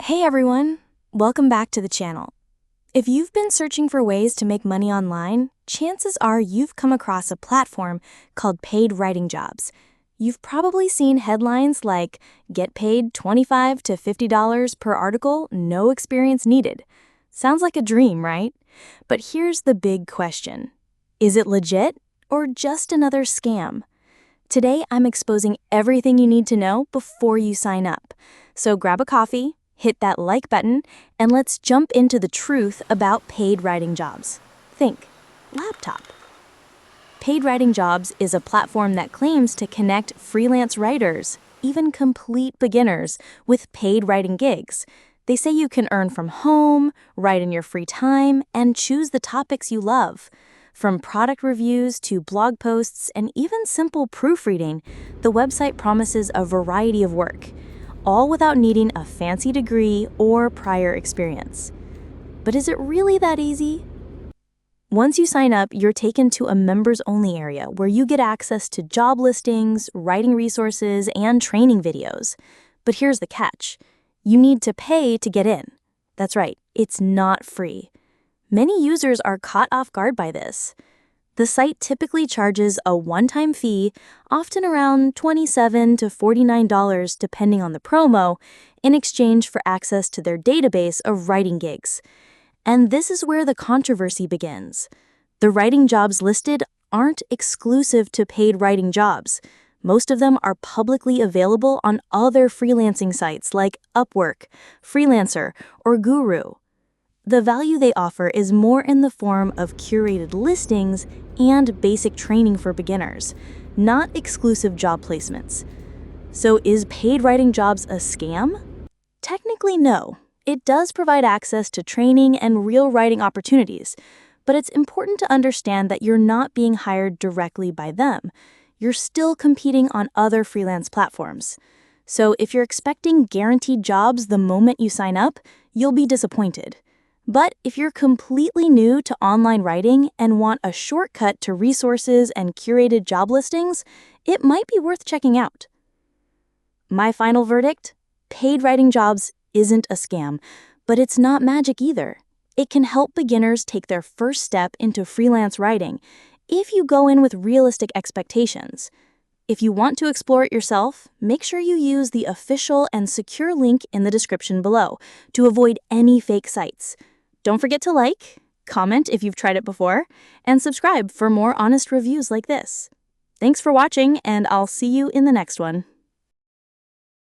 Hey everyone, welcome back to the channel. If you've been searching for ways to make money online, chances are you've come across a platform called PaidWritingJobs. You've probably seen headlines like, "Get paid $25 to $50 per article, no experience needed." Sounds like a dream, right? But here's the big question. Is it legit or just another scam? Today, I'm exposing everything you need to know before you sign up. So grab a coffee, hit that like button, and let's jump into the truth about paid writing jobs. Think, laptop. Paid Writing Jobs is a platform that claims to connect freelance writers, even complete beginners, with paid writing gigs. They say you can earn from home, write in your free time, and choose the topics you love. From product reviews to blog posts and even simple proofreading, the website promises a variety of work, all without needing a fancy degree or prior experience. But is it really that easy? Once you sign up, you're taken to a members-only area where you get access to job listings, writing resources, and training videos. But here's the catch. You need to pay to get in. That's right, it's not free. Many users are caught off guard by this. The site typically charges a one-time fee, often around $27 to $49 depending on the promo, in exchange for access to their database of writing gigs. And this is where the controversy begins. The writing jobs listed aren't exclusive to paid writing jobs. Most of them are publicly available on other freelancing sites like Upwork, Freelancer, or Guru. The value they offer is more in the form of curated listings and basic training for beginners, not exclusive job placements. So is paid writing jobs a scam? Technically, no. It does provide access to training and real writing opportunities, but it's important to understand that you're not being hired directly by them. You're still competing on other freelance platforms. So if you're expecting guaranteed jobs the moment you sign up, you'll be disappointed. But if you're completely new to online writing and want a shortcut to resources and curated job listings, it might be worth checking out. My final verdict? Paid writing jobs isn't a scam, but it's not magic either. It can help beginners take their first step into freelance writing if you go in with realistic expectations. If you want to explore it yourself, make sure you use the official and secure link in the description below to avoid any fake sites. Don't forget to like, comment if you've tried it before, and subscribe for more honest reviews like this. Thanks for watching, and I'll see you in the next one.